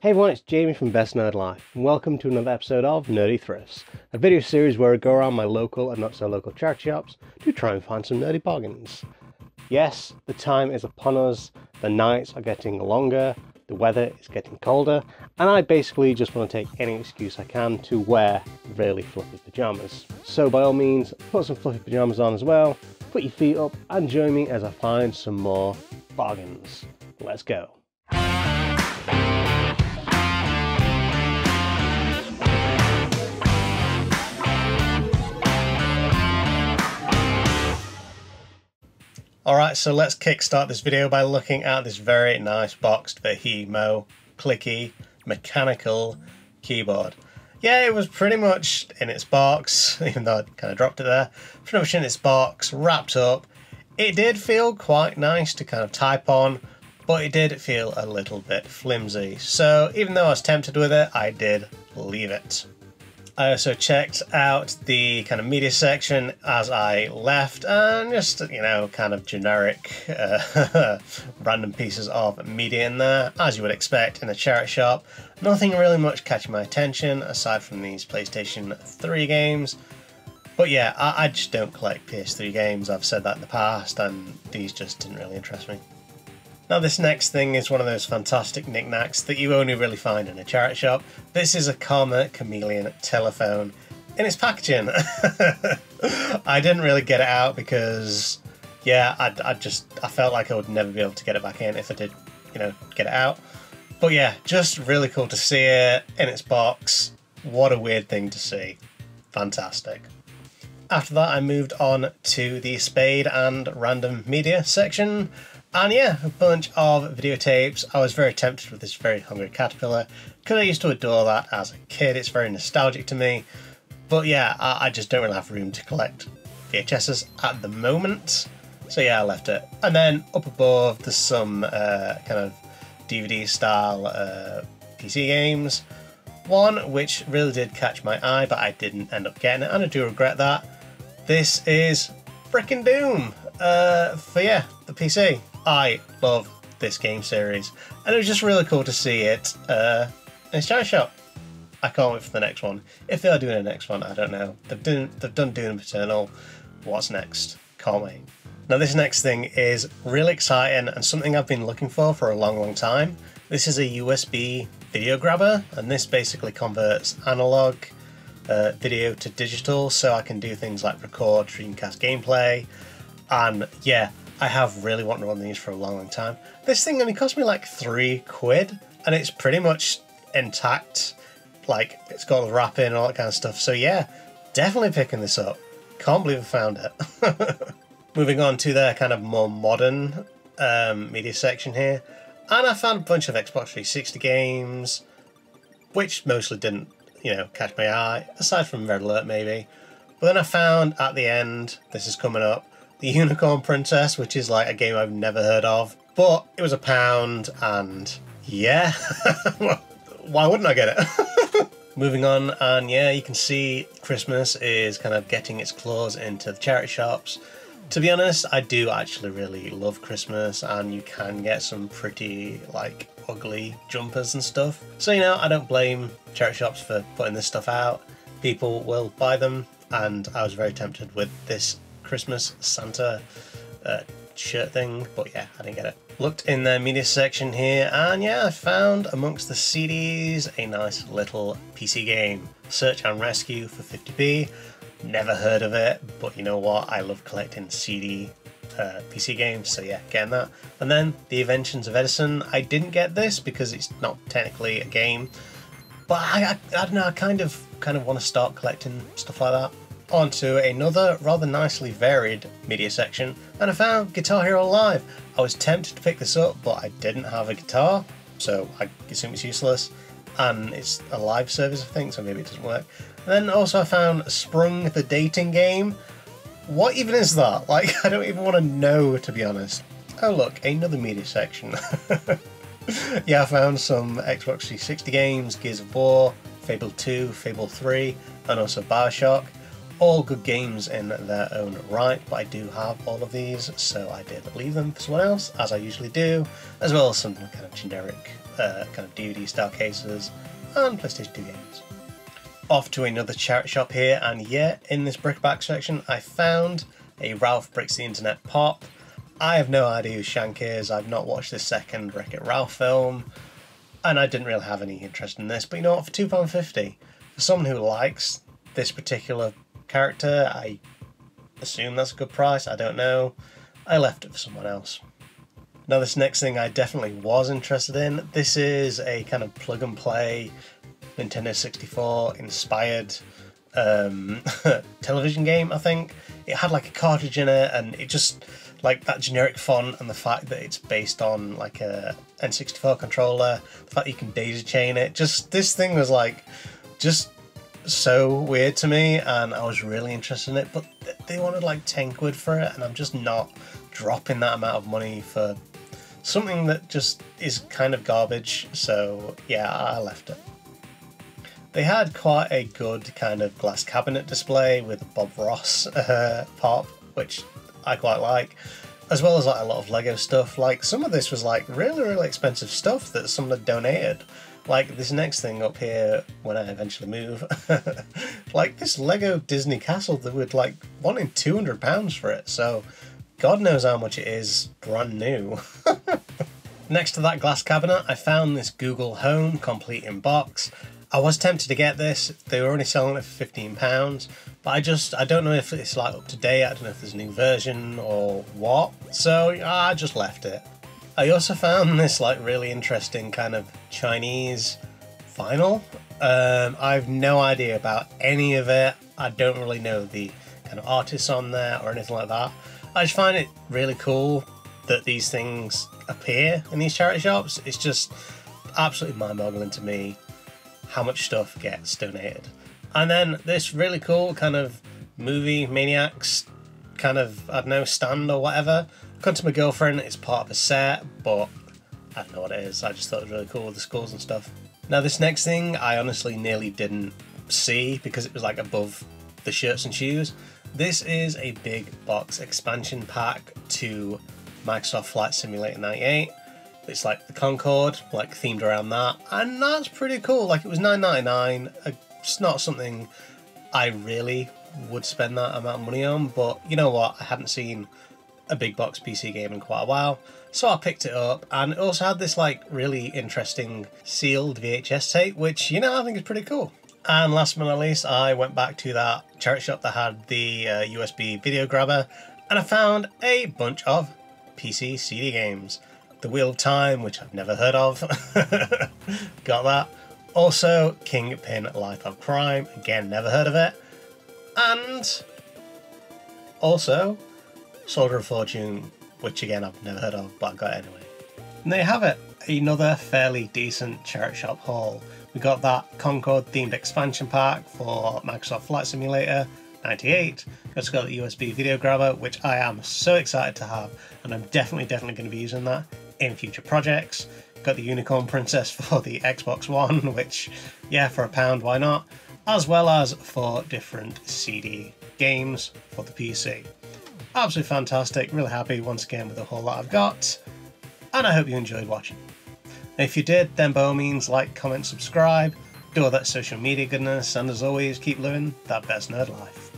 Hey everyone, it's Jamie from BestNerdLife, and welcome to another episode of Nerdy Thrifts, a video series where I go around my local and not so local charity shops to try and find some nerdy bargains. Yes, the time is upon us, the nights are getting longer, the weather is getting colder, and I basically just want to take any excuse I can to wear really fluffy pajamas. So by all means, put some fluffy pajamas on as well, put your feet up and join me as I find some more bargains. Let's go. Alright, so let's kickstart this video by looking at this very nice boxed Behemoth clicky mechanical keyboard. Yeah, it was pretty much in its box, even though I kind of dropped it there, pretty much in its box, wrapped up. It did feel quite nice to kind of type on, but it did feel a little bit flimsy. So even though I was tempted with it, I did leave it. I also checked out the kind of media section as I left, and just, you know, kind of generic random pieces of media in there, as you would expect in a charity shop. Nothing really much catching my attention aside from these PlayStation 3 games. But yeah, I just don't collect PS3 games. I've said that in the past, and these just didn't really interest me. Now this next thing is one of those fantastic knickknacks that you only really find in a charity shop. This is a Karma Chameleon telephone in its packaging. I didn't really get it out because, yeah, I felt like I would never be able to get it back in if I did, you know, get it out. But yeah, just really cool to see it in its box. What a weird thing to see. Fantastic. After that I moved on to the Spade and Random Media section. And yeah, a bunch of videotapes. I was very tempted with this Very Hungry Caterpillar because I used to adore that as a kid. It's very nostalgic to me. But yeah, I just don't really have room to collect VHSs at the moment. So yeah, I left it. And then up above there's some kind of DVD style PC games. One which really did catch my eye, but I didn't end up getting it, and I do regret that. This is frickin' Doom for, yeah, the PC. I love this game series, and it was just really cool to see it in a charity shop. I can't wait for the next one. If they are doing a next one, I don't know. They've done Doom Eternal. What's next? Can't wait. Now this next thing is really exciting and something I've been looking for a long time. This is a USB video grabber, and this basically converts analog video to digital, so I can do things like record Dreamcast gameplay. And yeah, I have really wanted one of these for a long time. This thing only cost me like £3, and it's pretty much intact. Like, it's got the wrap in and all that kind of stuff. So yeah, definitely picking this up. Can't believe I found it. Moving on to their kind of more modern media section here. And I found a bunch of Xbox 360 games, which mostly didn't, you know, catch my eye, aside from Red Alert maybe. But then I found at the end, this is coming up, The Unicorn Princess, which is like a game I've never heard of, but it was £1, and yeah, why wouldn't I get it? Moving on, and yeah, you can see Christmas is kind of getting its claws into the charity shops. To be honest, I do actually really love Christmas, and you can get some pretty, like, ugly jumpers and stuff. So, you know, I don't blame charity shops for putting this stuff out. People will buy them, and I was very tempted with this Christmas Santa shirt thing, but yeah, I didn't get it. Looked in their media section here, and yeah, I found amongst the CDs a nice little PC game, Search and Rescue for 50p. Never heard of it, but you know what, I love collecting CD PC games, so yeah, getting that. And then The Inventions of Edison. I didn't get this because it's not technically a game, but I don't know, I kind of want to start collecting stuff like that. On to another rather nicely varied media section, and I found Guitar Hero Live. I was tempted to pick this up, but I didn't have a guitar, so I assume it's useless, and it's a live service I think, so maybe it doesn't work. And then also I found Sprung the Dating Game. What even is that? Like, I don't even want to know, to be honest. Oh look, another media section. Yeah, I found some Xbox 360 games, Gears of War, Fable 2, Fable 3, and also Bioshock. All good games in their own right, but I do have all of these, so I did leave them for someone else, as I usually do, as well as some kind of generic kind of DVD style cases, and PlayStation 2 games. Off to another charity shop here, and yeah, in this brickback section I found a Ralph Breaks the Internet pop. I have no idea who Shank is, I've not watched the second Wreck-It Ralph film, and I didn't really have any interest in this, but you know what, for £2.50, for someone who likes this particular character, I assume that's a good price, I don't know. I left it for someone else. Now this next thing I definitely was interested in. This is a kind of plug and play Nintendo 64 inspired television game, I think. It had like a cartridge in it, and it just, like that generic font and the fact that it's based on like a N64 controller, the fact that you can daisy chain it, just this thing was like just so weird to me, and I was really interested in it, but they wanted like 10 quid for it, and I'm just not dropping that amount of money for something that just is kind of garbage, so yeah, I left it. They had quite a good kind of glass cabinet display with a Bob Ross pop, which I quite like, as well as like a lot of Lego stuff. Like some of this was like really expensive stuff that someone had donated. Like this next thing up here, when I eventually move, like this Lego Disney castle that would like wanting £200 for it, so God knows how much it is brand new. Next to that glass cabinet, I found this Google Home complete in box. I was tempted to get this, they were only selling it for £15, but I don't know if it's like up to date, I don't know if there's a new version or what, so I just left it. I also found this like really interesting kind of Chinese vinyl. I've no idea about any of it. I don't really know the kind of artists on there or anything like that. I just find it really cool that these things appear in these charity shops. It's just absolutely mind-boggling to me how much stuff gets donated. And then this really cool kind of movie maniacs kind of, I don't know, stand or whatever. Come to my girlfriend, it's part of a set, but I don't know what it is. I just thought it was really cool with the skulls and stuff. Now this next thing I honestly nearly didn't see because it was like above the shirts and shoes. This is a big box expansion pack to Microsoft Flight Simulator 98. It's like the Concorde, like themed around that, and that's pretty cool. Like it was $9.99. It's not something I really would spend that amount of money on, but you know what? I hadn't seen a big box PC game in quite a while, so I picked it up, and it also had this like really interesting sealed VHS tape, which, you know, I think is pretty cool. And last but not least, I went back to that charity shop that had the USB video grabber, and I found a bunch of PC CD games. The Wheel of Time, which I've never heard of, got that. Also, Kingpin Life of Crime, again, never heard of it. And also, Soldier of Fortune, which again I've never heard of, but I got it anyway. And there you have it, another fairly decent charity shop haul. We got that Concorde themed expansion pack for Microsoft Flight Simulator 98. We also got the USB video grabber, which I am so excited to have, and I'm definitely going to be using that in future projects. Got the Unicorn Princess for the Xbox One, which, yeah, for £1, why not? As well as for different CD games for the PC. Absolutely fantastic, really happy once again with the haul that I've got, and I hope you enjoyed watching. If you did, then by all means like, comment, subscribe, do all that social media goodness, and as always, keep living that best nerd life.